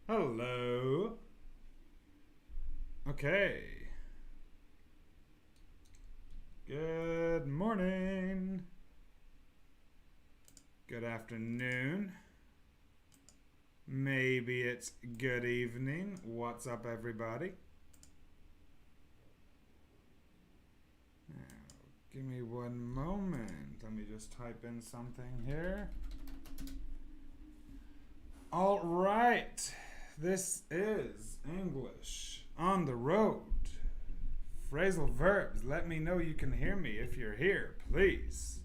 Hello. Okay. Good morning. Good afternoon. Maybe it's good evening. What's up, everybody? Now, give me one moment. Let me just type in something here. All right. This is English on the road. Phrasal verbs. Let me know you can hear me if you're here, please.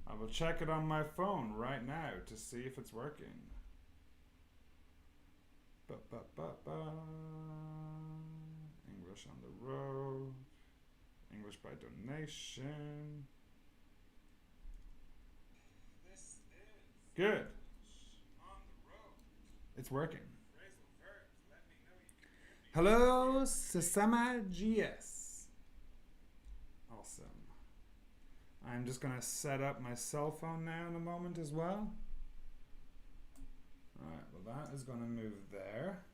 I will check it on my phone right now to see if it's working. English on the road. English by donation. Good. It's working. Hello, Sasama GS. Awesome. I'm just going to set up my cell phone now in a moment as well. Alright, well that is going to move there.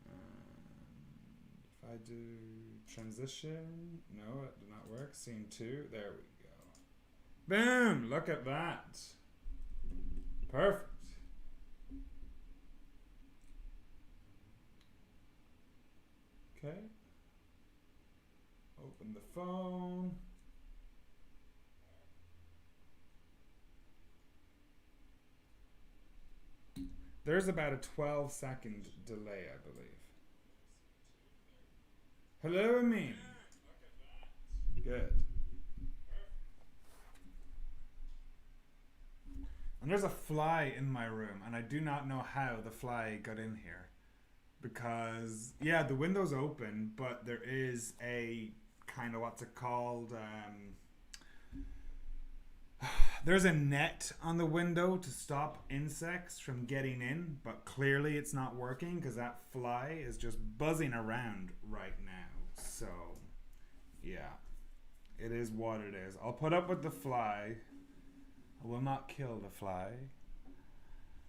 And if I do transition, no, it did not work. Scene 2, there we go. Boom! Look at that. Perfect. Okay. Open the phone. There's about a 12-second delay, I believe. Hello, Amin. Good. And there's a fly in my room, and I do not know how the fly got in here. Because, yeah, the window's open, but there is a kind of, what's it called? There's a net on the window to stop insects from getting in, but clearly it's not working because that fly is just buzzing around right now. So, yeah, it is what it is. I'll put up with the fly. I will not kill the fly.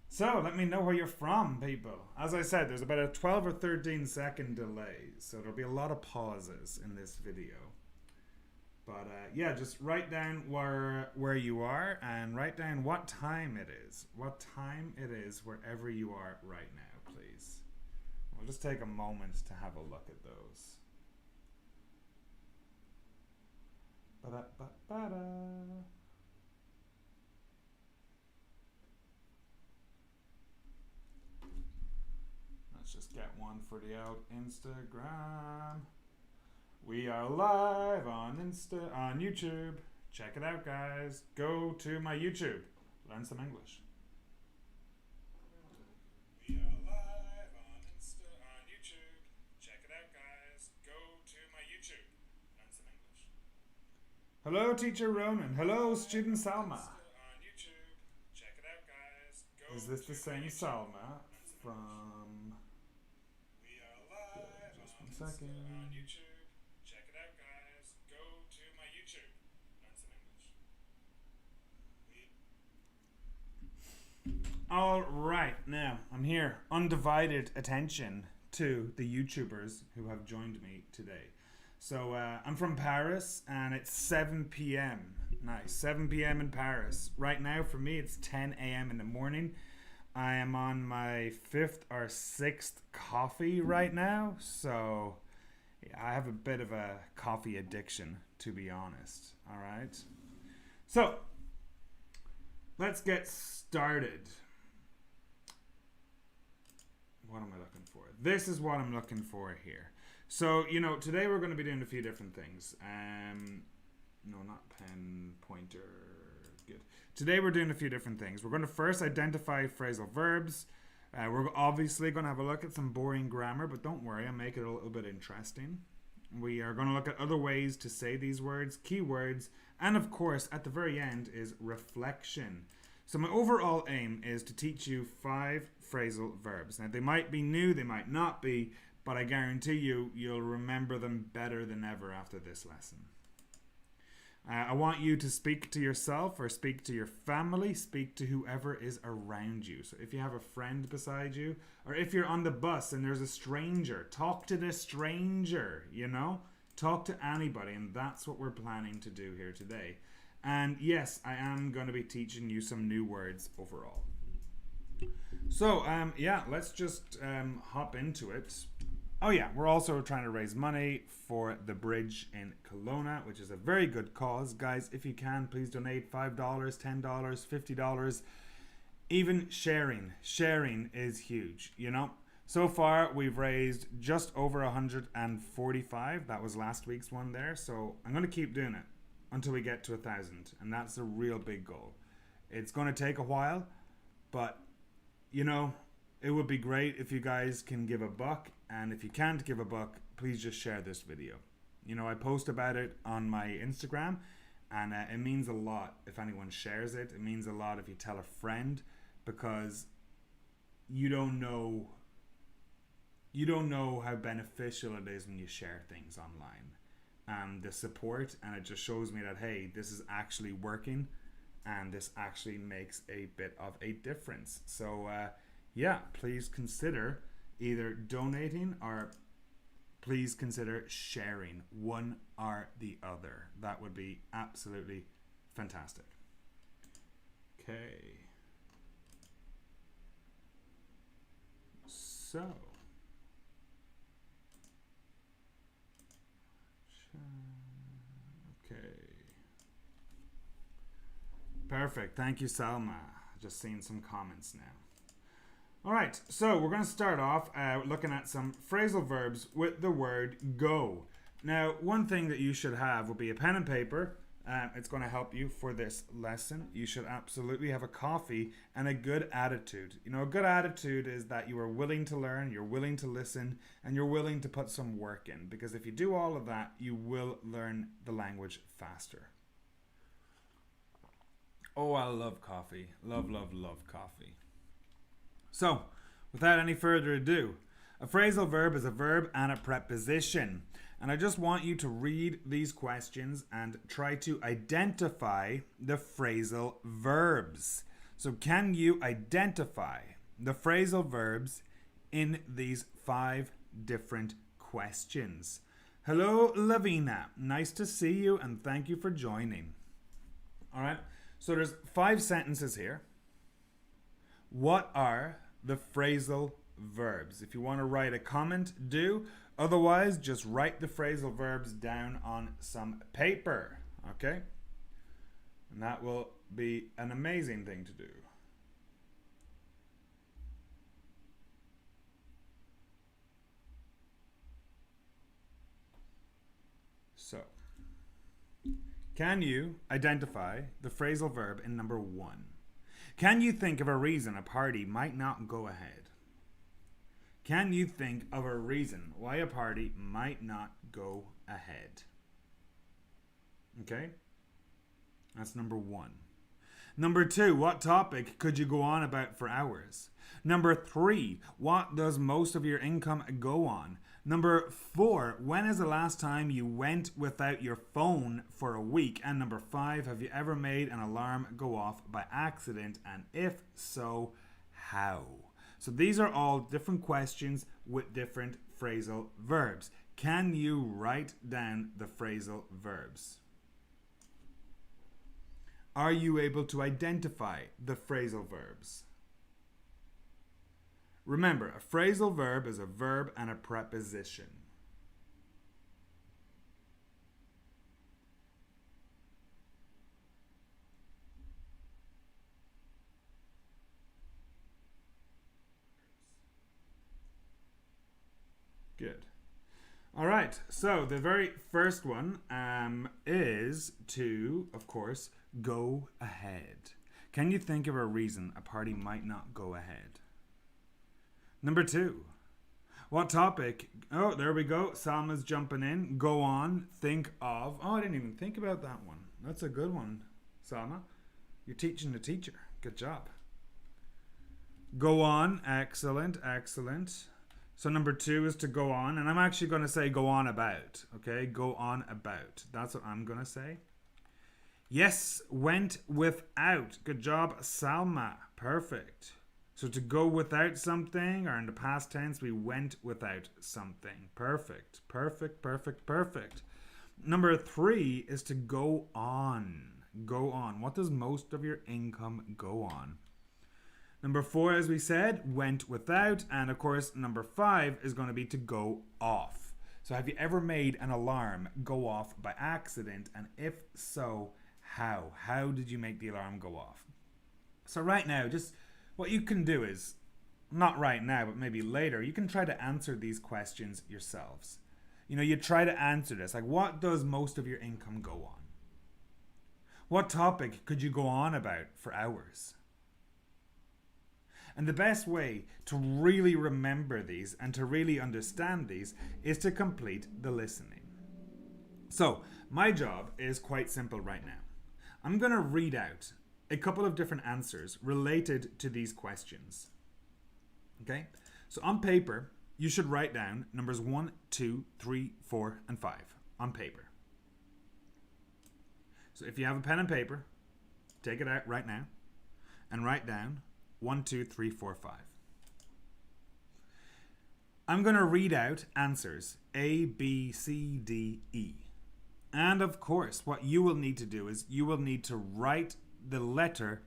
So, let me know where you're from, people. As I said, there's about a 12 or 13 second delay, so there'll be a lot of pauses in this video. But yeah, just write down where you are and write down what time it is. What time it is wherever you are right now, please. We'll just take a moment to have a look at those. Ba-da-ba-ba-da. Let's just get one for the old Instagram. We are live on YouTube. Check it out, guys. Go to my YouTube. Learn some English. We are live on YouTube. Check it out, guys. Go to my YouTube. Learn some English. Hello, teacher Ronan. Hello, student Salma. On YouTube. Check it out, guys. Go is this the same Salma from? We are live just one second. On YouTube. All right, now I'm here. Undivided attention to the YouTubers who have joined me today. So I'm from Paris and it's 7 p.m. Nice, 7 p.m. in Paris. Right now for me it's 10 a.m. in the morning. I am on my 5th or 6th coffee right now. So yeah, I have a bit of a coffee addiction, to be honest. All right. So let's get started. What am I looking for? This is what I'm looking for here. So, you know, today we're going to be doing a few different things. No, not pen, pointer. Good. Today we're doing a few different things. We're going to first identify phrasal verbs. We're obviously going to have a look at some boring grammar, but don't worry, I'll make it a little bit interesting. We are going to look at other ways to say these words, keywords, and of course, at the very end is reflection. So my overall aim is to teach you 5 phrasal verbs. Now, they might be new, they might not be, but I guarantee you, you'll remember them better than ever after this lesson. I want you to speak to yourself or speak to your family, speak to whoever is around you. So if you have a friend beside you, or if you're on the bus and there's a stranger, talk to the stranger, you know? Talk to anybody, and that's what we're planning to do here today. And yes, I am going to be teaching you some new words overall. So, yeah, let's just hop into it. Oh yeah, we're also trying to raise money for the bridge in Kelowna, which is a very good cause. Guys, if you can, please donate $5, $10, $50. Even sharing. Sharing is huge, you know? So far, we've raised just over 145. That was last week's one there. So I'm going to keep doing it until we get to 1,000. And that's a real big goal. It's going to take a while, but, you know, it would be great if you guys can give $1. And if you can't give $1, please just share this video. You know, I post about it on my Instagram, and it means a lot if anyone shares it. It means a lot if you tell a friend, because you don't know how beneficial it is when you share things online. The support, and it just shows me that, hey, this is actually working, and this actually makes a bit of a difference. So yeah, please consider either donating or please consider sharing, one or the other. That would be absolutely fantastic. Okay. So. Okay. Perfect. Thank you, Salma. Just seeing some comments now. All right, so we're going to start off looking at some phrasal verbs with the word go. Now, one thing that you should have will be a pen and paper. It's going to help you for this lesson. You should absolutely have a coffee and a good attitude. You know, a good attitude is that you are willing to learn, you're willing to listen, and you're willing to put some work in. Because if you do all of that, you will learn the language faster. Oh, I love coffee. Love, love, love coffee. So, without any further ado, a phrasal verb is a verb and a preposition. And I just want you to read these questions and try to identify the phrasal verbs. So, can you identify the phrasal verbs in these 5 different questions? Hello, Lavina. Nice to see you, and thank you for joining. All right, so there's 5 sentences here. What are the phrasal verbs? If you want to write a comment, do. Otherwise, just write the phrasal verbs down on some paper. Okay? And that will be an amazing thing to do. So, can you identify the phrasal verb in number 1? Can you think of a reason a party might not go ahead? Can you think of a reason why a party might not go ahead? Okay? That's number 1. Number 2, what topic could you go on about for hours? Number 3, what does most of your income go on? Number 4, when is the last time you went without your phone for a week? And number 5, have you ever made an alarm go off by accident? And if so, how? So these are all different questions with different phrasal verbs. Can you write down the phrasal verbs? Are you able to identify the phrasal verbs? Remember, a phrasal verb is a verb and a preposition. Good. All right, so the very first one is to, of course, go ahead. Can you think of a reason a party might not go ahead? Number 2, what topic? Oh, there we go. Salma's jumping in. Go on. Think of. Oh, I didn't even think about that one. That's a good one, Salma. You're teaching the teacher. Good job. Go on. Excellent. Excellent. So number 2 is to go on. And I'm actually going to say go on about. Okay? Go on about. That's what I'm going to say. Yes, went without. Good job, Salma. Perfect. So to go without something, or in the past tense, we went without something. Perfect. Perfect, perfect, perfect. Number 3 is to go on. Go on. What does most of your income go on? Number 4, as we said, went without. And of course, number 5 is going to be to go off. So have you ever made an alarm go off by accident? And if so, how? How did you make the alarm go off? So right now, just what you can do is, not right now, but maybe later, you can try to answer these questions yourselves. You try to answer this. Like, what does most of your income go on? What topic could you go on about for hours? And the best way to really remember these and to really understand these is to complete the listening. So, my job is quite simple right now. I'm going to read out a couple of different answers related to these questions. Okay? So, on paper, you should write down numbers 1, 2, 3, 4, and 5 on paper. So, if you have a pen and paper, take it out right now and write down 1, 2, 3, 4, 5. I'm going to read out answers A, B, C, D, E. And of course, what you will need to do is you will need to write the letter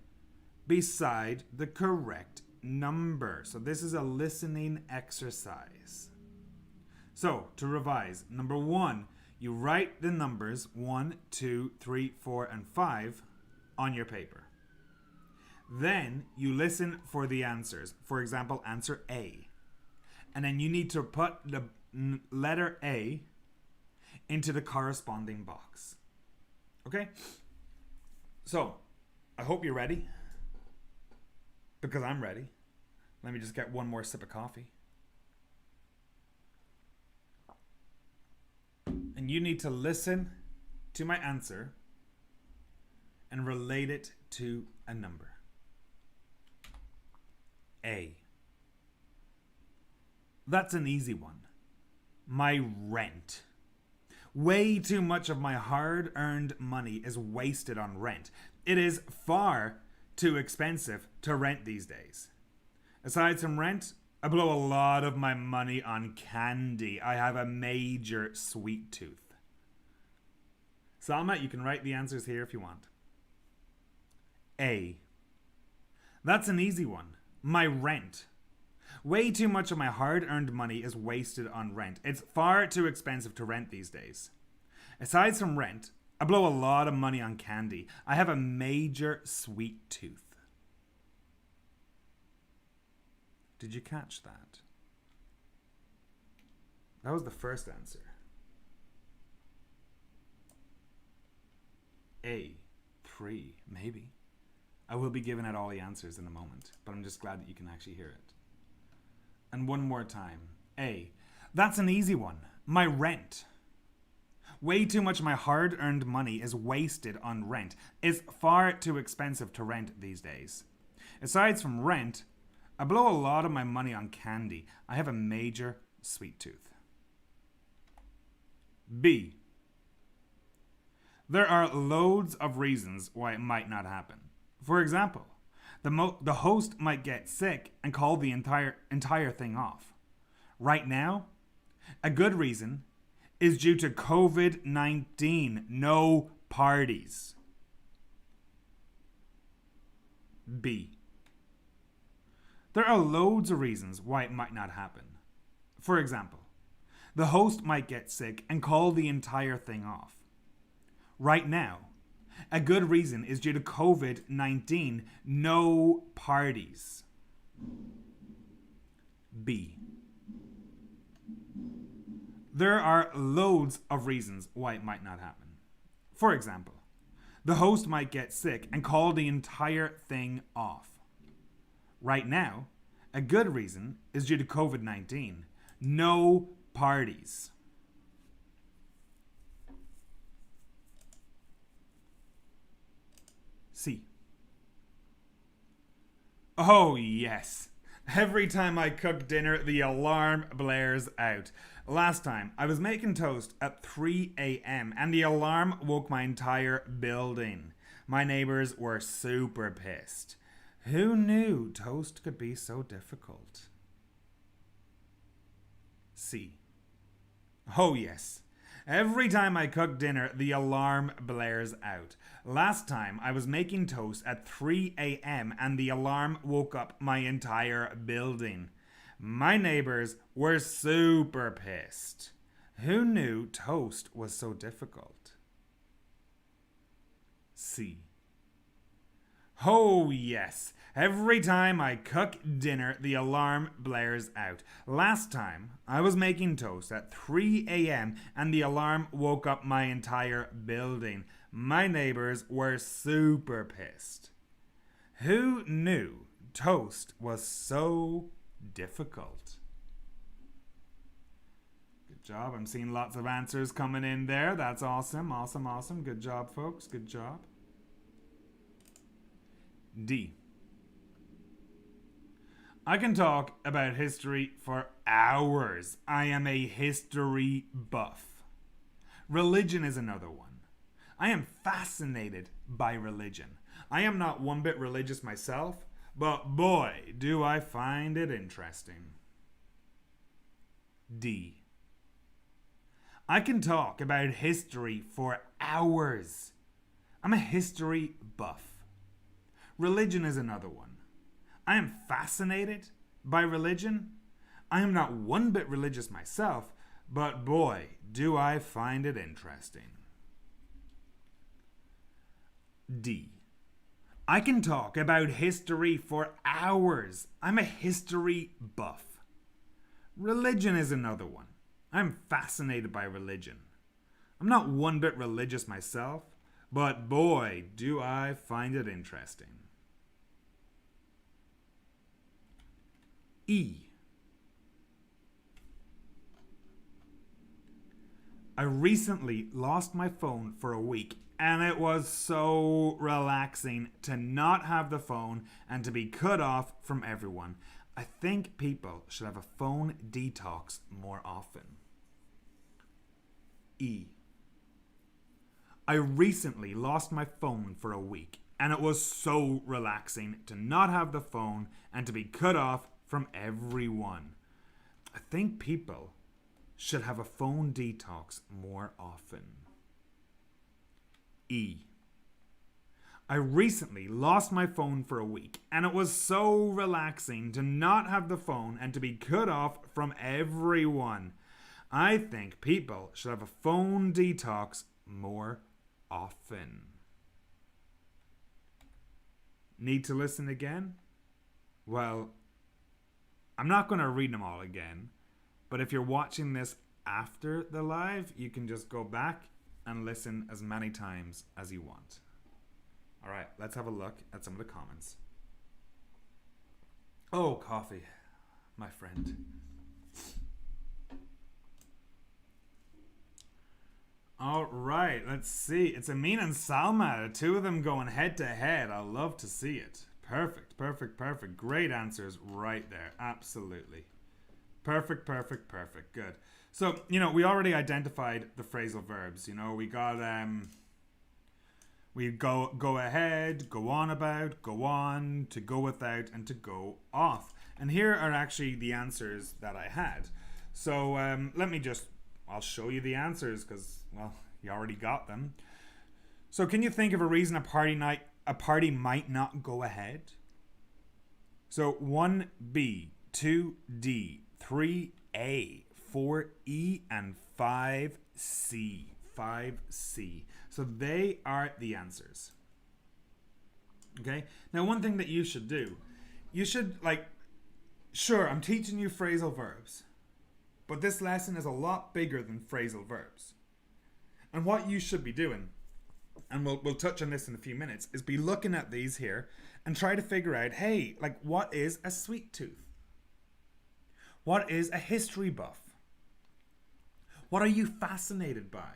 beside the correct number. So this is a listening exercise. So to revise, number 1, you write the numbers 1, 2, 3, 4, and 5 on your paper. Then you listen for the answers. For example, answer A. And then you need to put the letter A into the corresponding box. Okay? So, I hope you're ready. Because I'm ready. Let me just get one more sip of coffee. And you need to listen to my answer and relate it to a number. A. That's an easy one. My rent. Way too much of my hard-earned money is wasted on rent. It is far too expensive to rent these days. Aside from rent, I blow a lot of my money on candy. I have a major sweet tooth. Salma, you can write the answers here if you want. A. That's an easy one. My rent. Way too much of my hard-earned money is wasted on rent. It's far too expensive to rent these days. Aside from rent, I blow a lot of money on candy. I have a major sweet tooth. Did you catch that? That was the first answer. A. 3, maybe. I will be giving out all the answers in a moment, but I'm just glad that you can actually hear it. And one more time. A. That's an easy one. My rent. Way too much of my hard-earned money is wasted on rent. It's far too expensive to rent these days. Aside from rent, I blow a lot of my money on candy. I have a major sweet tooth. B. There are loads of reasons why it might not happen. For example, the host might get sick and call the entire thing off. Right now, a good reason is due to COVID-19. No parties. B. There are loads of reasons why it might not happen. For example, the host might get sick and call the entire thing off. Right now, a good reason is due to COVID-19. No parties. B. There are loads of reasons why it might not happen. For example, the host might get sick and call the entire thing off. Right now, a good reason is due to COVID-19. No parties. C. Oh, yes. Every time I cook dinner, the alarm blares out. Last time, I was making toast at 3 a.m. and the alarm woke my entire building. My neighbors were super pissed. Who knew toast could be so difficult? C. Oh yes. Every time I cook dinner, the alarm blares out. Last time, I was making toast at 3 a.m. and the alarm woke up my entire building. My neighbors were super pissed. Who knew toast was so difficult? C. Oh yes. Every time I cook dinner, the alarm blares out. Last time, I was making toast at 3 a.m. and the alarm woke up my entire building. My neighbors were super pissed. Who knew toast was so difficult? Good job. I'm seeing lots of answers coming in there. That's awesome, awesome, awesome. Good job, folks. Good job. D. I can talk about history for hours. I am a history buff. Religion is another one. I am fascinated by religion. I am not one bit religious myself, but boy, do I find it interesting. D. I can talk about history for hours. I'm a history buff. Religion is another one. I am fascinated by religion. I am not one bit religious myself, but boy, do I find it interesting. D. I can talk about history for hours. I'm a history buff. Religion is another one. I'm fascinated by religion. I'm not one bit religious myself, but boy, do I find it interesting. E. I recently lost my phone for a week, and it was so relaxing to not have the phone and to be cut off from everyone. I think people should have a phone detox more often. E. I recently lost my phone for a week, and it was so relaxing to not have the phone and to be cut off from everyone. I think people should have a phone detox more often. E. I recently lost my phone for a week, and it was so relaxing to not have the phone and to be cut off from everyone. I think people should have a phone detox more often. Need to listen again? Well, I'm not going to read them all again, but if you're watching this after the live, you can just go back and listen as many times as you want. All right, let's have a look at some of the comments. Oh, coffee, my friend. All right, let's see. It's Amin and Salma, the two of them going head to head. I love to see it. Perfect, perfect, perfect. Great answers right there. Absolutely. Perfect, perfect, perfect. Good. So, we already identified the phrasal verbs. We got, we go ahead, go on about, go on, to go without, and to go off. And here are actually the answers that I had. So, I'll show you the answers because, well, you already got them. So, can you think of a reason a party might not go ahead? So 1B, 2D, 3A, 4E, and 5C. 5C. So they are the answers. Okay? Now, one thing that you should do, sure, I'm teaching you phrasal verbs, but this lesson is a lot bigger than phrasal verbs. And what you should be doing, and we'll touch on this in a few minutes, is be looking at these here and try to figure out, hey, what is a sweet tooth? What is a history buff? What are you fascinated by?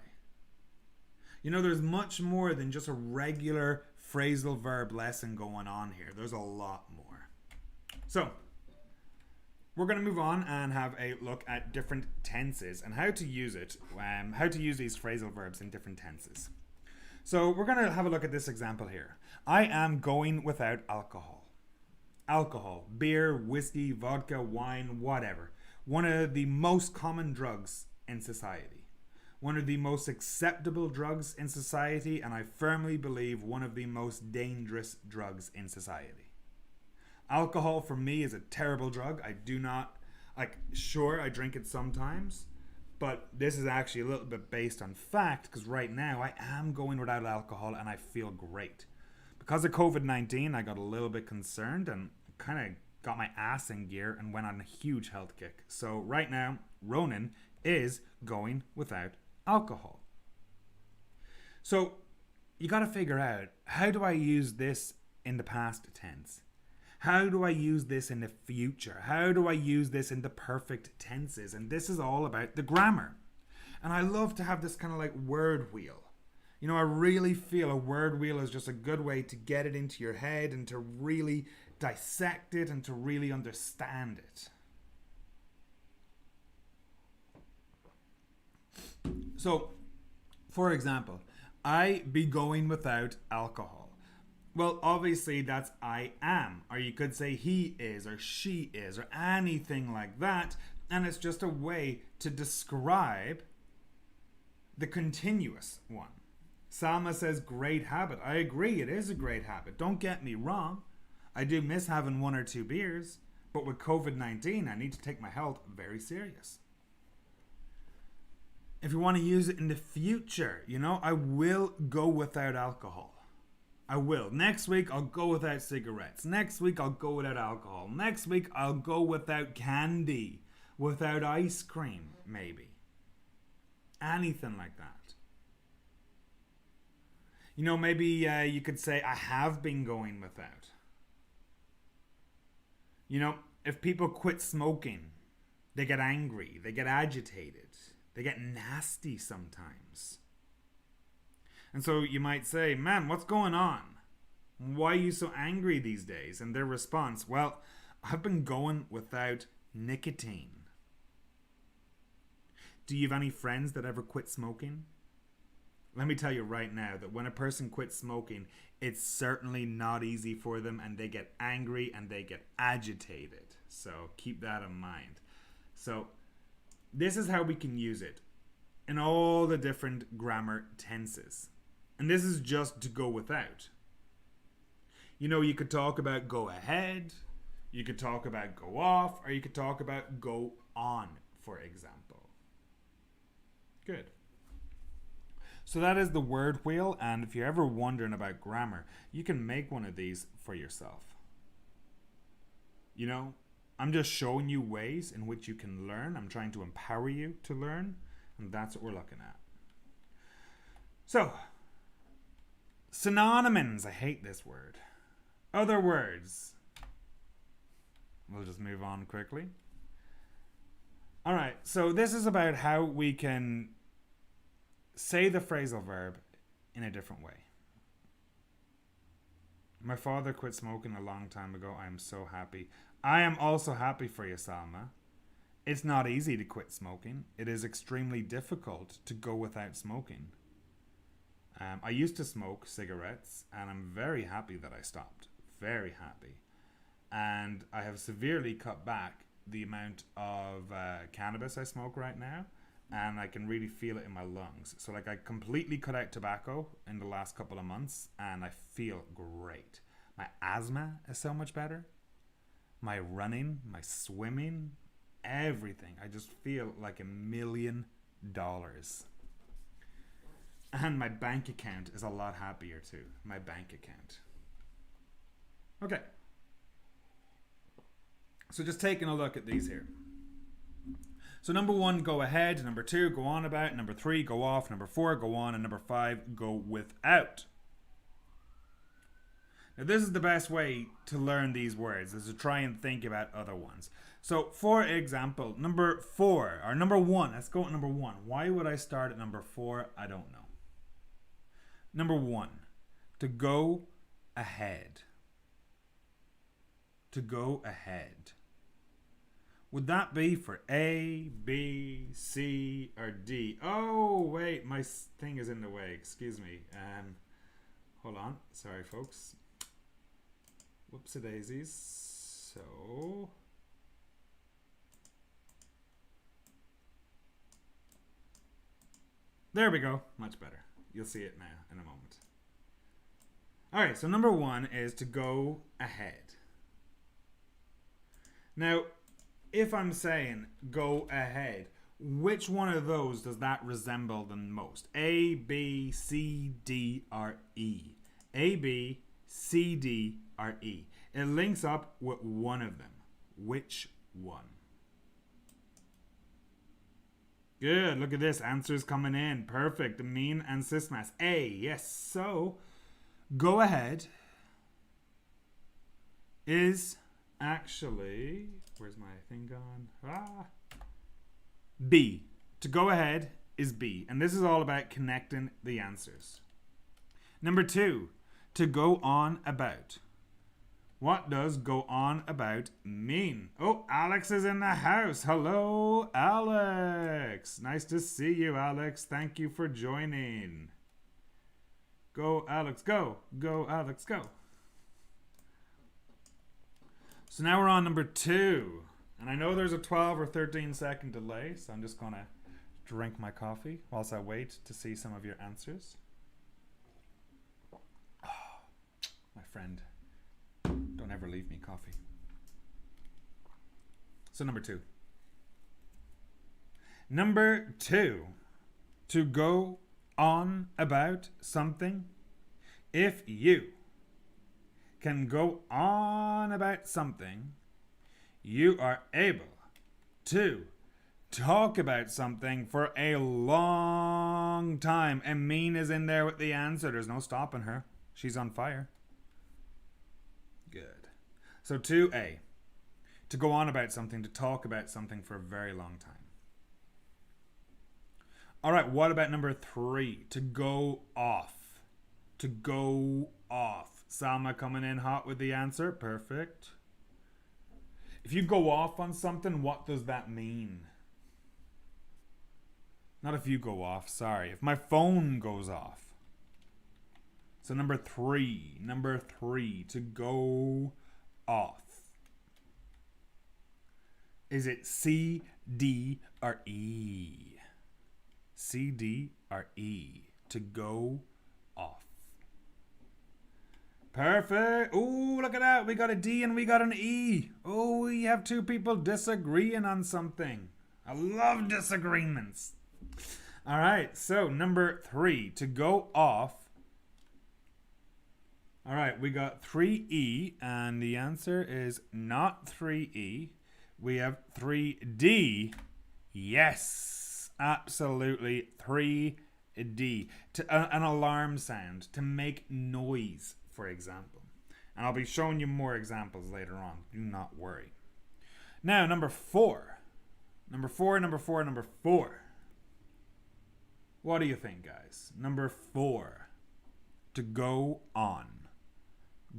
There's much more than just a regular phrasal verb lesson going on here. There's a lot more. So, We're going to move on and have a look at different tenses and how to use it, how to use these phrasal verbs in different tenses. So we're going to have a look at this example here. I am going without alcohol. Alcohol, beer, whiskey, vodka, wine, whatever. One of the most common drugs in society. One of the most acceptable drugs in society, and I firmly believe one of the most dangerous drugs in society. Alcohol for me is a terrible drug. I do not, sure, I drink it sometimes, but this is actually a little bit based on fact, because right now I am going without alcohol and I feel great. Because of COVID-19, I got a little bit concerned and kind of got my ass in gear and went on a huge health kick. So right now, Ronan is going without alcohol. So you got to figure out, how do I use this in the past tense? How do I use this in the future? How do I use this in the perfect tenses? And this is all about the grammar. And I love to have this kind of like word wheel. You know, I really feel a word wheel is just a good way to get it into your head and to really dissect it and to really understand it. So, for example, I be going without alcohol. Well, obviously that's I am, or you could say he is, or she is, or anything like that, and it's just a way to describe the continuous one. Salma says, great habit. I agree, it is a great habit. Don't get me wrong. I do miss having 1 or 2 beers, but with COVID-19, I need to take my health very serious. If you want to use it in the future, you know, I will go without alcohol. I will. Next week, I'll go without cigarettes. Next week, I'll go without alcohol. Next week, I'll go without candy. Without ice cream, maybe. Anything like that. You know, maybe you could say, I have been going without. You know, if people quit smoking, they get angry, they get agitated, they get nasty sometimes. And so you might say, man, what's going on? Why are you so angry these days? And their response, well, I've been going without nicotine. Do you have any friends that ever quit smoking? Let me tell you right now that when a person quits smoking, it's certainly not easy for them and they get angry and they get agitated. So keep that in mind. So this is how we can use it in all the different grammar tenses. And this is just to go without. You know, you could talk about go ahead, you could talk about go off, or you could talk about go on, for example. Good. So that is the word wheel, and if you're ever wondering about grammar, you can make one of these for yourself. You know, I'm just showing you ways in which you can learn. I'm trying to empower you to learn, and that's what we're looking at. So, synonymous. I hate this word. Other words. We'll just move on quickly. All right, so this is about how we can say the phrasal verb in a different way. My father quit smoking a long time ago. I am so happy. I am also happy for you, Salma. It's not easy to quit smoking. It is extremely difficult to go without smoking. I used to smoke cigarettes, and I'm very happy that I stopped. Very happy. And I have severely cut back the amount of cannabis I smoke right now, and I can really feel it in my lungs. So like I completely cut out tobacco in the last couple of months, and I feel great. My asthma is so much better. My running, my swimming, everything. I just feel like $1 million. And my bank account is a lot happier too. My bank account. Okay. So just taking a look at these here. So number 1, go ahead. Number 2, go on about. Number 3, go off. Number 4, go on. And number 5, go without. Now this is the best way to learn these words, is to try and think about other ones. So for example, number 4, or number 1, let's go at number 1. Why would I start at number 4? I don't know. Number 1, to go ahead. To go ahead. Would that be for A, B, C, or D? Oh, wait, my thing is in the way. Excuse me. Hold on. Sorry, folks. Whoopsie-daisies. So... there we go. Much better. You'll see it now in a moment. All right, so number 1 is to go ahead. Now, if I'm saying go ahead, which one of those does that resemble the most? A, B, C, D, or E? A, B, C, D, or E? It links up with one of them. Which one? Good. Look at this. Answers coming in. Perfect. The mean and sysmass. A. Yes. So, go ahead is actually... where's my thing gone? B. To go ahead is B. And this is all about connecting the answers. Number 2. To go on about. What does go on about mean? Oh, Alex is in the house. Hello, Alex. Nice to see you, Alex. Thank you for joining. Go, Alex, go. Go, Alex, go. So now we're on number 2. And I know there's a 12 or 13 second delay, so I'm just going to drink my coffee whilst I wait to see some of your answers. Oh, my friend. Don't ever leave me coffee. So number 2. Number 2. To go on about something. If you can go on about something, you are able to talk about something for a long time. And mean is in there with the answer. There's no stopping her. She's on fire. Good. So 2A. To go on about something, to talk about something for a very long time. All right, what about number 3? To go off. To go off. Salma coming in hot with the answer. Perfect. If you go off on something, what does that mean? Not if you go off, sorry. If my phone goes off. So number 3. Number 3. To go off. Is it C, D, or E? C, D, or E? To go off. Perfect. Ooh, look at that. We got a D and we got an E. Oh, we have 2 people disagreeing on something. I love disagreements. All right, so number 3. To go off. All right, we got 3E, and the answer is not 3E. We have 3D. Yes, absolutely 3D. An alarm sound, to make noise, for example. And I'll be showing you more examples later on. Do not worry. Now, number 4. Number 4, number 4, number 4. What do you think, guys? Number 4. To go on.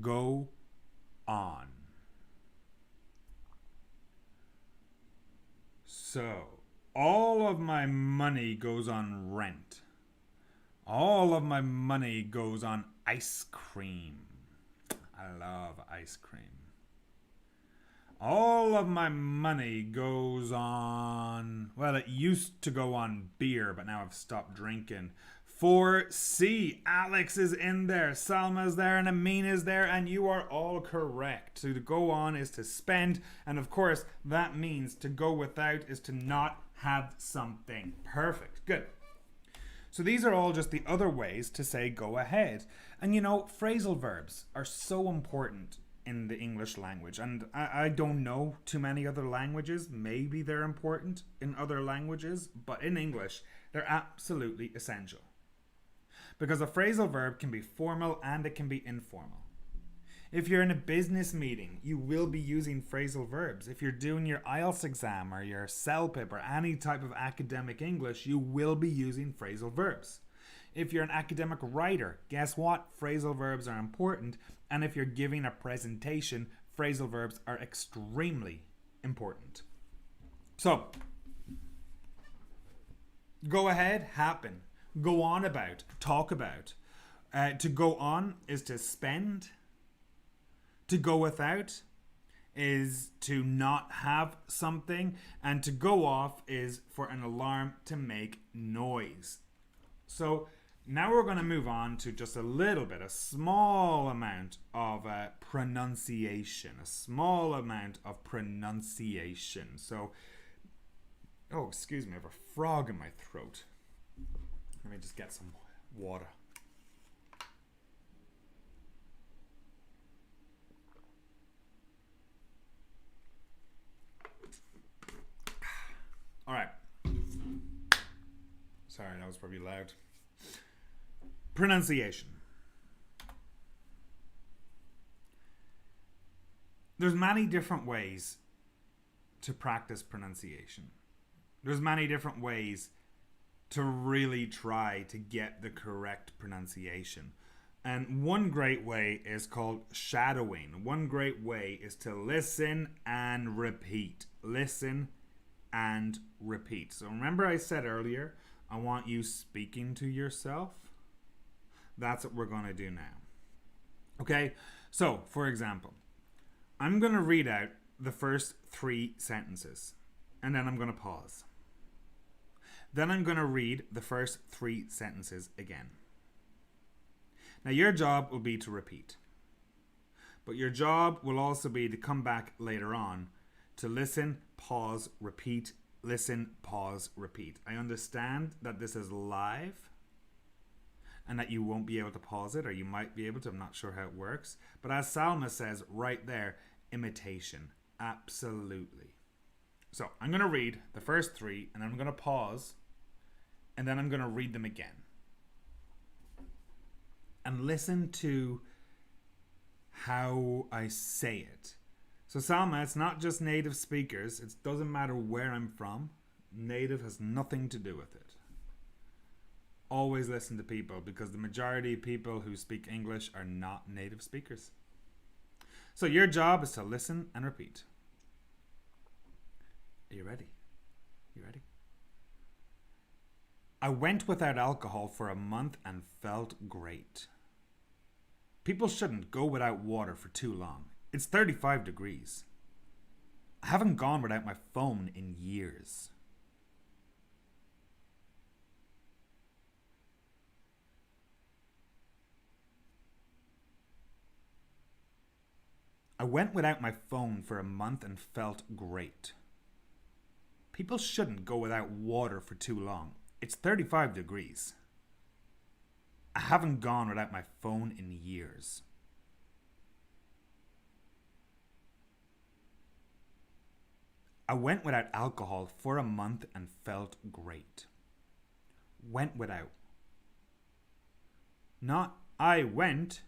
Go on. So, all of my money goes on rent. All of my money goes on ice cream. I love ice cream. All of my money goes on... well, it used to go on beer, but now I've stopped drinking. 4C. Alex is in there. Salma is there. And Amin is there. And you are all correct. So to go on is to spend. And of course, that means to go without is to not have something. Perfect. Good. So these are all just the other ways to say go ahead. And you know, phrasal verbs are so important in the English language. And I don't know too many other languages. Maybe they're important in other languages. But in English, they're absolutely essential. Because a phrasal verb can be formal and it can be informal. If you're in a business meeting, you will be using phrasal verbs. If you're doing your IELTS exam or your CELPIP or any type of academic English, you will be using phrasal verbs. If you're an academic writer, guess what? Phrasal verbs are important. And if you're giving a presentation, phrasal verbs are extremely important. So, go ahead, happen. Go on about, talk about. To go on is to spend. To go without is to not have something. And to go off is for an alarm to make noise. So now we're going to move on to just a little bit, a small amount of pronunciation. A small amount of pronunciation. So, oh, excuse me, I have a frog in my throat. Let me just get some water. All right. Sorry, that was probably loud. Pronunciation. There's many different ways to practice pronunciation. There's many different ways to really try to get the correct pronunciation. And one great way is called shadowing. One great way is to listen and repeat. Listen and repeat. So remember I said earlier, I want you speaking to yourself. That's what we're going to do now. Okay, so for example, I'm going to read out the first 3 sentences and then I'm going to pause. Then I'm going to read the first 3 sentences again. Now your job will be to repeat. But your job will also be to come back later on to listen, pause, repeat, listen, pause, repeat. I understand that this is live and that you won't be able to pause it, or you might be able to, I'm not sure how it works. But as Salma says right there, imitation. Absolutely. So I'm going to read the first 3 and I'm going to pause and then I'm going to read them again. And listen to how I say it. So Salma, it's not just native speakers. It doesn't matter where I'm from. Native has nothing to do with it. Always listen to people, because the majority of people who speak English are not native speakers. So your job is to listen and repeat. Are you ready? You ready? I went without alcohol for a month and felt great. People shouldn't go without water for too long. It's 35 degrees. I haven't gone without my phone in years. I went without my phone for a month and felt great. People shouldn't go without water for too long. It's 35 degrees. I haven't gone without my phone in years. I went without alcohol for a month and felt great. Went without. Not I went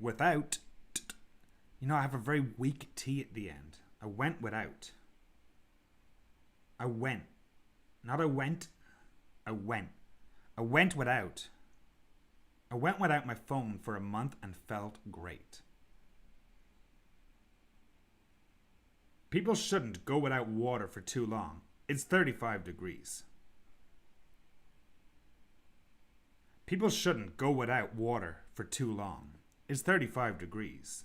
without. You know, I have a very weak T at the end. I went without. I went. Not I went. I went. I went without. I went without my phone for a month and felt great. People shouldn't go without water for too long. It's 35 degrees. People shouldn't go without water for too long. It's 35 degrees.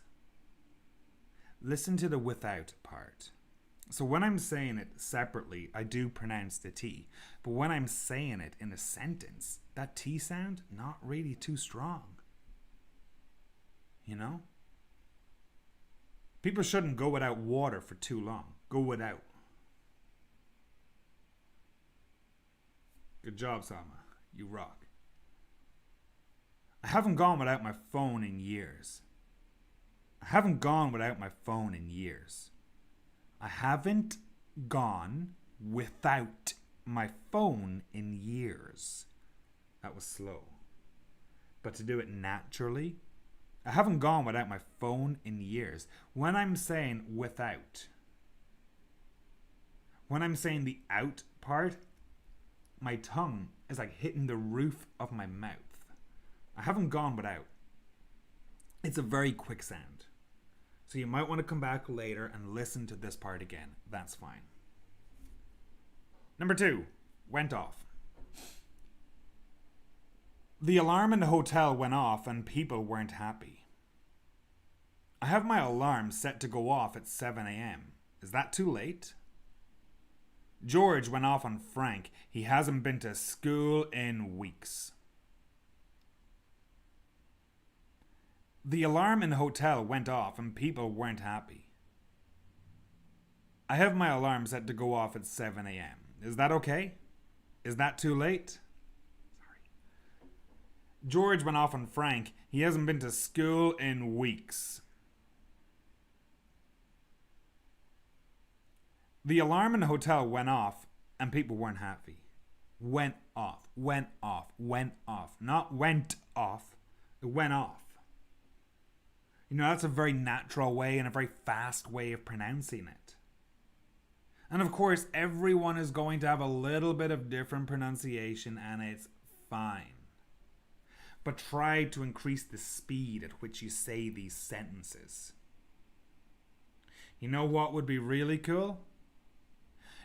Listen to the without part. So when I'm saying it separately, I do pronounce the T. But when I'm saying it in a sentence, that T sound, not really too strong. You know? People shouldn't go without water for too long. Go without. Good job, Salma. You rock. I haven't gone without my phone in years. I haven't gone without my phone in years. I haven't gone without my phone in years. That was slow. But to do it naturally, I haven't gone without my phone in years. When I'm saying without, when I'm saying the out part, my tongue is like hitting the roof of my mouth. I haven't gone without. It's a very quick sound. So you might want to come back later and listen to this part again. That's fine. Number 2, went off. The alarm in the hotel went off and people weren't happy. I have my alarm set to go off at 7 a.m. Is that too late? George went off on Frank. He hasn't been to school in weeks. The alarm in the hotel went off and people weren't happy. I have my alarm set to go off at 7 a.m. Is that okay? Is that too late? Sorry. George went off on Frank. He hasn't been to school in weeks. The alarm in the hotel went off and people weren't happy. Went off, went off, went off. Not went off. It went off. You know, that's a very natural way and a very fast way of pronouncing it. And of course, everyone is going to have a little bit of different pronunciation, and it's fine. But try to increase the speed at which you say these sentences. You know what would be really cool?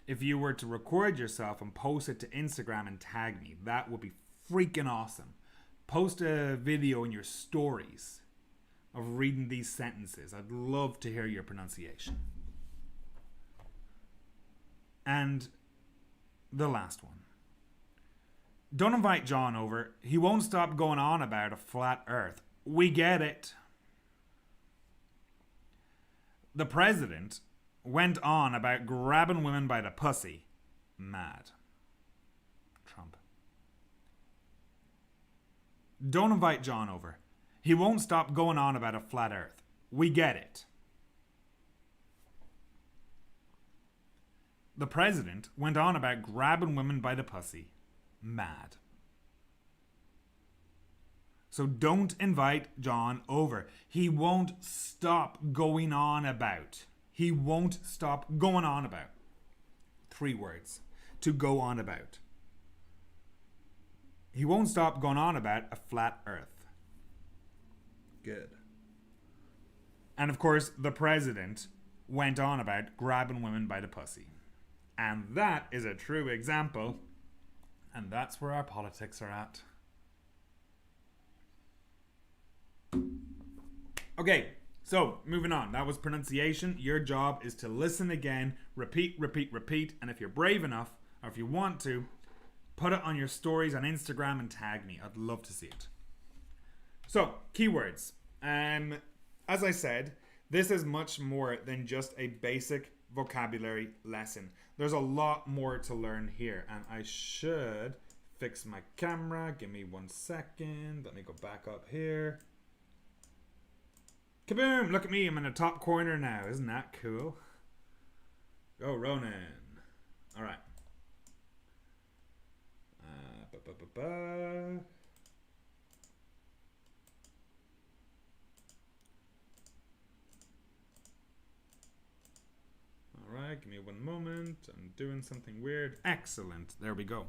If you were to record yourself and post it to Instagram and tag me. That would be freaking awesome. Post a video in your stories of reading these sentences. I'd love to hear your pronunciation. And the last one. Don't invite John over. He won't stop going on about a flat earth. We get it. The president went on about grabbing women by the pussy. Mad. Trump. Don't invite John over. He won't stop going on about a flat earth. We get it. The president went on about grabbing women by the pussy. Mad. So don't invite John over. He won't stop going on about. He won't stop going on about. 3 words. To go on about. He won't stop going on about a flat earth. Good. And of course, the president went on about grabbing women by the pussy. And that is a true example. And that's where our politics are at. Okay, so moving on. That was pronunciation. Your job is to listen again, repeat, repeat, repeat. And if you're brave enough, or if you want to, put it on your stories on Instagram and tag me. I'd love to see it. So, keywords. As I said, this is much more than just a basic vocabulary lesson. There's a lot more to learn here, and I should fix my camera. Give me 1 second. Let me go back up here. Kaboom! Look at me. I'm in the top corner now. Isn't that cool? Go, Ronan. All right. Alright, give me 1 moment. I'm doing something weird. Excellent. There we go.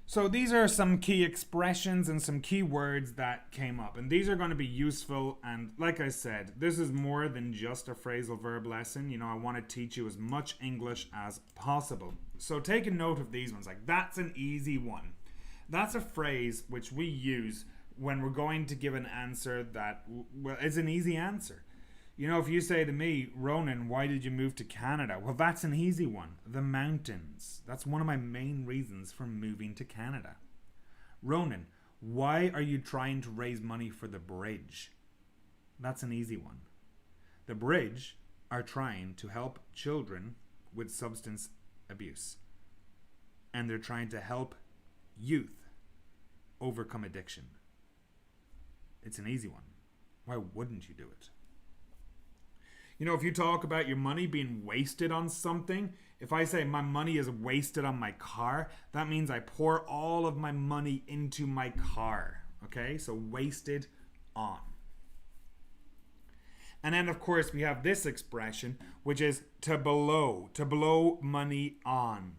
So these are some key expressions and some key words that came up. And these are going to be useful. And like I said, this is more than just a phrasal verb lesson. You know, I want to teach you as much English as possible. So take a note of these ones. Like, that's an easy one. That's a phrase which we use when we're going to give an answer that, well, is an easy answer. You know, if you say to me, Ronan, why did you move to Canada? Well, that's an easy one. The mountains. That's one of my main reasons for moving to Canada. Ronan, why are you trying to raise money for the bridge? That's an easy one. The bridge are trying to help children with substance abuse. And they're trying to help youth overcome addiction. It's an easy one. Why wouldn't you do it? You know, if you talk about your money being wasted on something, if I say my money is wasted on my car, that means I pour all of my money into my car. Okay? So wasted on. And then, of course, we have this expression, which is to blow money on.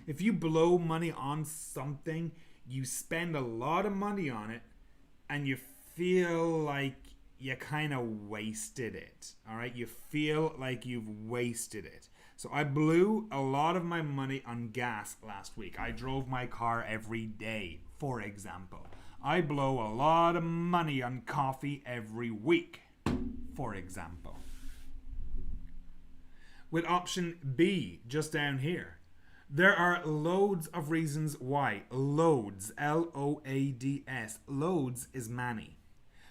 If you blow money on something, you spend a lot of money on it, and you feel like you kind of wasted it. All right? You feel like you've wasted it. So I blew a lot of my money on gas last week. I drove my car every day, for example. I blow a lot of money on coffee every week, for example. With option B, just down here, there are loads of reasons why. Loads, L-O-A-D-S. Loads is many.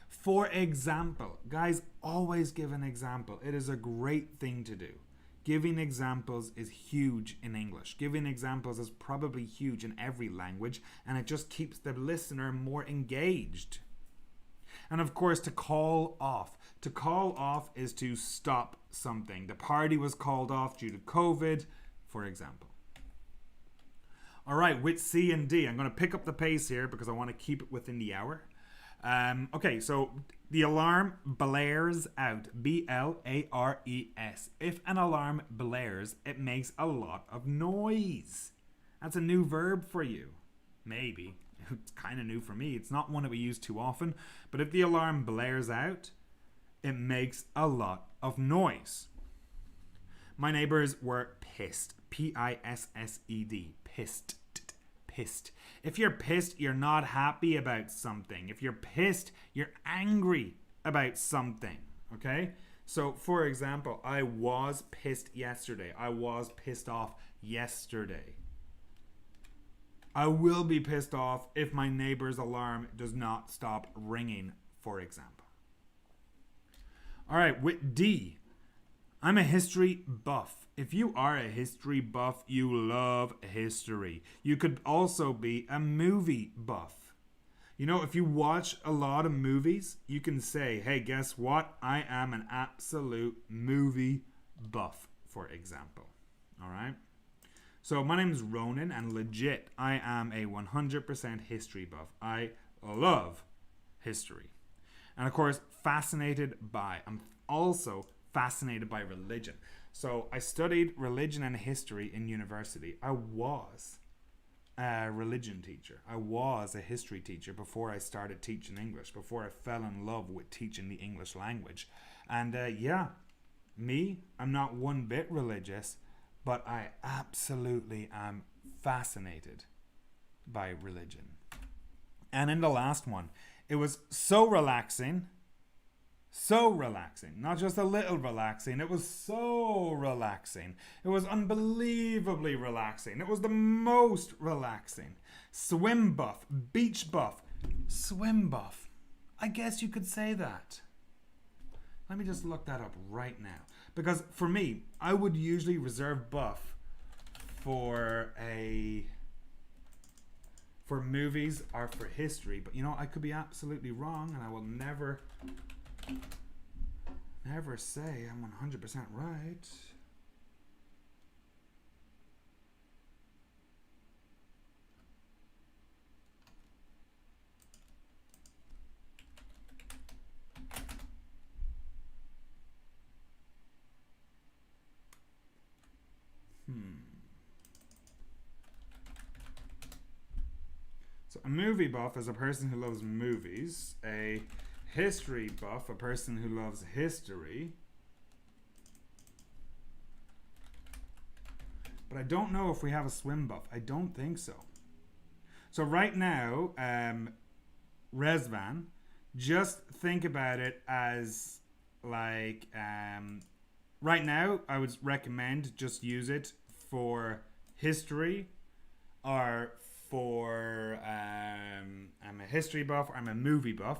For example, guys, always give an example. It is a great thing to do. Giving examples is huge in English. Giving examples is probably huge in every language, and it just keeps the listener more engaged. And of course, to call off. To call off is to stop something. The party was called off due to COVID, for example. All right, with C and D, I'm going to pick up the pace here because I want to keep it within the hour. Okay, so the alarm blares out. B-L-A-R-E-S. If an alarm blares, it makes a lot of noise. That's a new verb for you. Maybe. It's kind of new for me. It's not one that we use too often. But if the alarm blares out, it makes a lot of noise. My neighbors were pissed. P-I-S-S-E-D. Pissed. Pissed. If you're pissed, you're not happy about something. If you're pissed, you're angry about something. Okay? So, for example, I was pissed yesterday. I was pissed off yesterday. I will be pissed off if my neighbor's alarm does not stop ringing, for example. All right, with D, I'm a history buff. If you are a history buff, you love history. You could also be a movie buff. You know, if you watch a lot of movies, you can say, hey, guess what? I am an absolute movie buff, for example. All right? So my name is Ronan, and legit, I am a 100% history buff. I love history. And of course, fascinated by. I'm also fascinated by religion. So I studied religion and history in university. I was a religion teacher. I was a history teacher before I started teaching English, before I fell in love with teaching the English language. And I'm not one bit religious, but I absolutely am fascinated by religion. And in the last one, it was so relaxing. So relaxing. Not just a little relaxing. It was so relaxing. It was unbelievably relaxing. It was the most relaxing. Swim buff. Beach buff. Swim buff. I guess you could say that. Let me just look that up right now. Because for me, I would usually reserve buff for movies or for history. But you know, I could be absolutely wrong, and I will never say I'm 100% right. So a movie buff is a person who loves movies. A history buff, a person who loves history. But I don't know if we have a swim buff. I don't think so. So right now, Resvan, just think about it as like, right now, I would recommend just use it for history or for, I'm a history buff, or I'm a movie buff.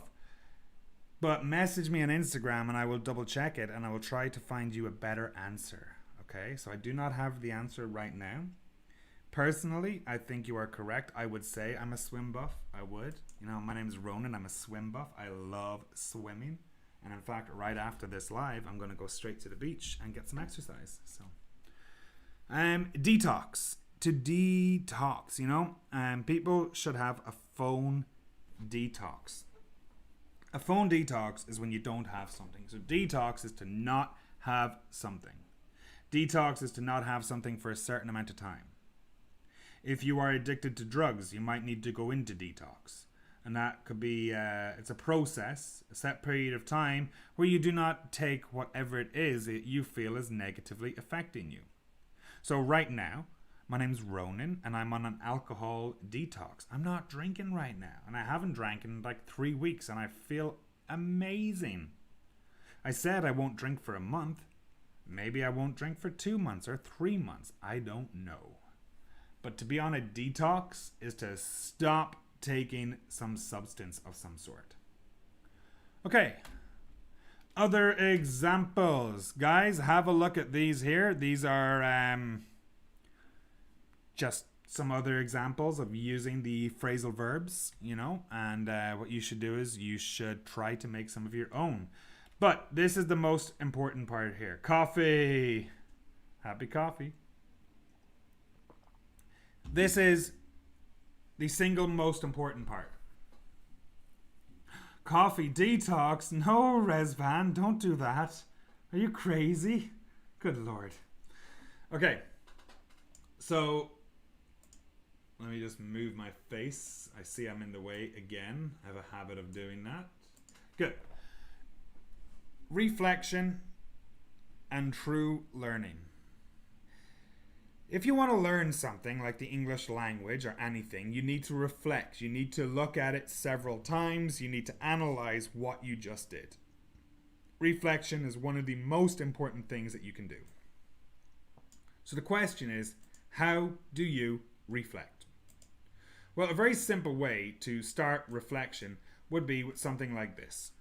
But message me on Instagram and I will double check it and I will try to find you a better answer. Okay, so I do not have the answer right now. Personally, I think you are correct. I would say I'm a swim buff. I would. You know, my name is Ronan. I'm a swim buff. I love swimming. And in fact, right after this live, I'm going to go straight to the beach and get some exercise. So, detox. To detox, you know, people should have a phone detox. A phone detox is when you don't have something. So detox is to not have something. Detox is to not have something for a certain amount of time. If you are addicted to drugs, you might need to go into detox. And that could be, it's a process, a set period of time where you do not take whatever it is that you feel is negatively affecting you. So right now, my name's Ronan and I'm on an alcohol detox. I'm not drinking right now, and I haven't drank in like 3 weeks, and I feel amazing. I said I won't drink for a month. Maybe I won't drink for 2 months or 3 months. I don't know. But to be on a detox is to stop taking some substance of some sort. Okay. Other examples. Guys, have a look at these here. These are just some other examples of using the phrasal verbs, and what you should do is you should try to make some of your own. But this is the most important part here. Coffee. Happy coffee. This is the single most important part. Coffee detox? No, Resvan, don't do that. Are you crazy? Good Lord. Okay. So, let me just move my face. I see I'm in the way again. I have a habit of doing that. Good. Reflection and true learning. If you want to learn something like the English language or anything, you need to reflect. You need to look at it several times. You need to analyze what you just did. Reflection is one of the most important things that you can do. So the question is, how do you reflect? Well, a very simple way to start reflection would be with something like this.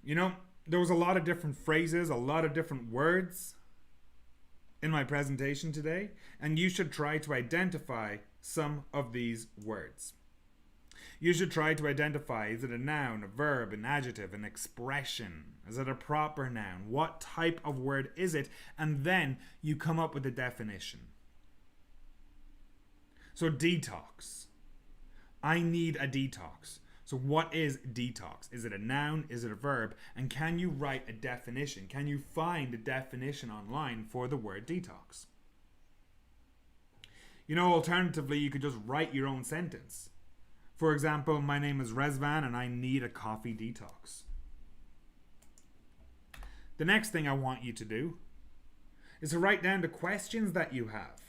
There was a lot of different phrases, a lot of different words in my presentation today, and you should try to identify some of these words. You should try to identify, is it a noun, a verb, an adjective, an expression? Is it a proper noun? What type of word is it? And then you come up with a definition. So detox. I need a detox. So what is detox? Is it a noun? Is it a verb? And can you write a definition? Can you find a definition online for the word detox? Alternatively, you could just write your own sentence. For example, my name is Resvan and I need a coffee detox. The next thing I want you to do is to write down the questions that you have.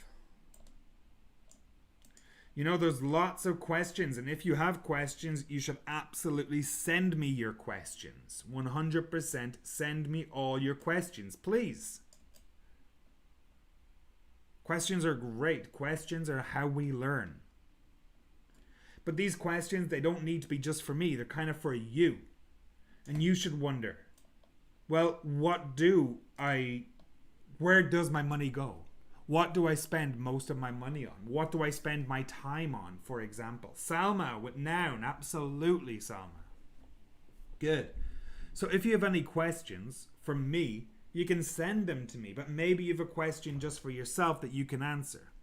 There's lots of questions, and if you have questions, you should absolutely send me your questions. 100% send me all your questions, please. Questions are great. Questions are how we learn. But these questions, they don't need to be just for me. They're kind of for you. And you should wonder, well, where does my money go? What do I spend most of my money on? What do I spend my time on, for example? Salma with noun. Absolutely, Salma. Good. So if you have any questions from me, you can send them to me. But maybe you have a question just for yourself that you can answer.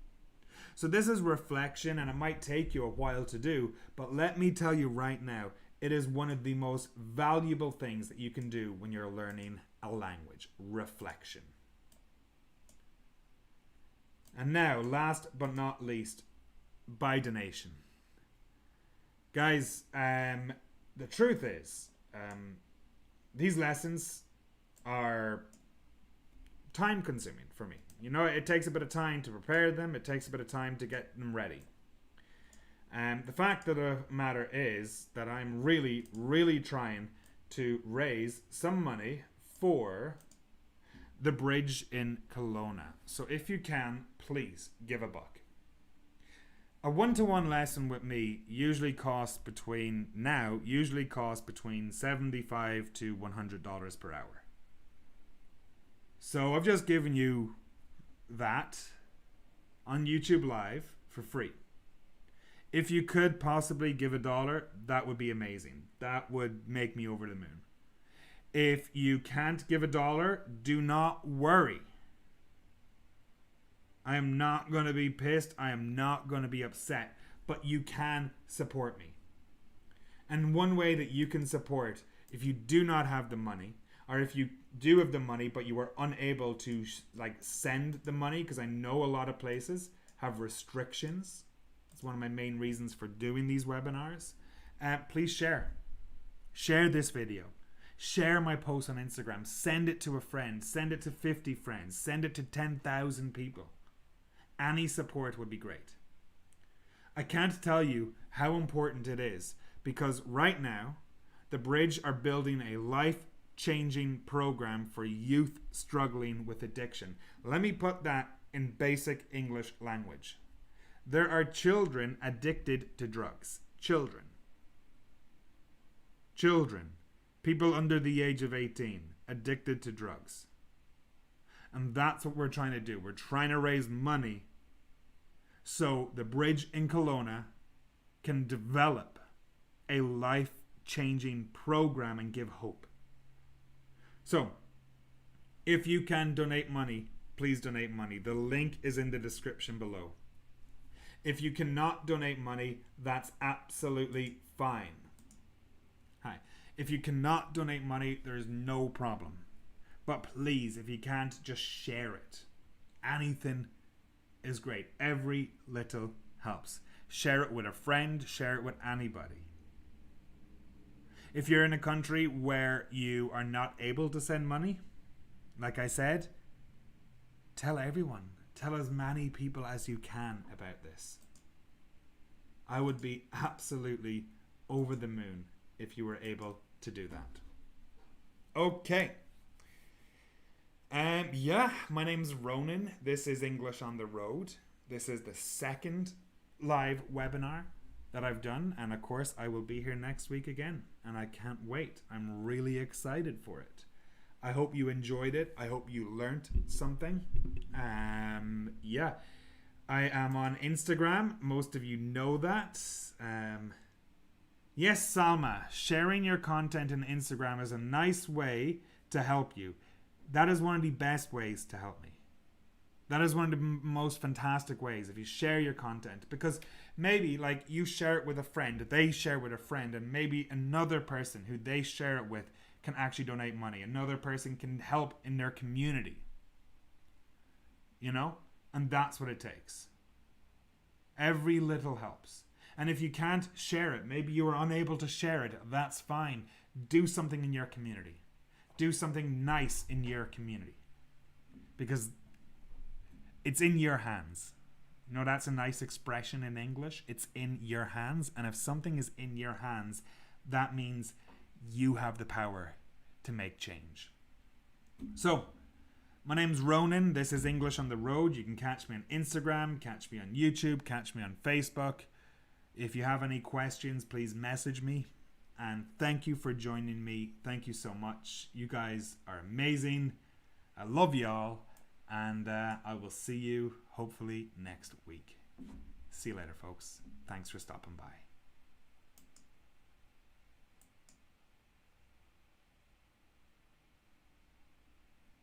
So this is reflection, and it might take you a while to do. But let me tell you right now, it is one of the most valuable things that you can do when you're learning a language. Reflection. And now, last but not least, by donation. Guys, the truth is, these lessons are time consuming for me. It takes a bit of time to prepare them. It takes a bit of time to get them ready. The fact of the matter is that I'm really, really trying to raise some money for the bridge in Kelowna. So if you can, please give $1. A one-to-one lesson with me usually costs between $75 to $100 per hour. So I've just given you that on YouTube Live for free. If you could possibly give $1, that would be amazing. That would make me over the moon. If you can't give $1, do not worry. I am not going to be pissed. I am not going to be upset. But you can support me. And one way that you can support, if you do not have the money, or if you do have the money but you are unable to send the money, because I know a lot of places have restrictions. It's one of my main reasons for doing these webinars. Please share. Share this video. Share my post on Instagram. Send it to a friend. Send it to 50 friends. Send it to 10,000 people. Any support would be great. I can't tell you how important it is, because right now, the Bridge are building a life-changing program for youth struggling with addiction. Let me put that in basic English language. There are children addicted to drugs. Children. People under the age of 18 addicted to drugs. And that's what we're trying to do. We're trying to raise money so the Bridge in Kelowna can develop a life-changing program and give hope. So, if you can donate money, please donate money. The link is in the description below. If you cannot donate money, that's absolutely fine. Hi. If you cannot donate money, there's no problem. But please, if you can't, just share it. Anything is great. Every little helps. Share it with a friend. Share it with anybody. If you're in a country where you are not able to send money, like I said, tell everyone. Tell as many people as you can about this. I would be absolutely over the moon if you were able to do that. Okay. My name's Ronan. This is English on the Road. This is the second live webinar that I've done. And of course, I will be here next week again. And I can't wait. I'm really excited for it. I hope you enjoyed it. I hope you learnt something. I am on Instagram. Most of you know that. Yes, Salma, sharing your content on Instagram is a nice way to help you. That is one of the best ways to help me. That is one of the most fantastic ways, if you share your content. Because maybe like you share it with a friend, they share with a friend, and maybe another person who they share it with can actually donate money. Another person can help in their community. You know? And that's what it takes. Every little helps. And if you can't share it, maybe you are unable to share it, that's fine. Do something in your community. Do something nice in your community. Because it's in your hands. You know, that's a nice expression in English. It's in your hands. And if something is in your hands, that means you have the power to make change. So, my name's Ronan. This is English on the Road. You can catch me on Instagram, catch me on YouTube, catch me on Facebook. If you have any questions, please message me. And thank you for joining me. Thank you so much. You guys are amazing. I love y'all. And I will see you hopefully next week. See you later, folks. Thanks for stopping by.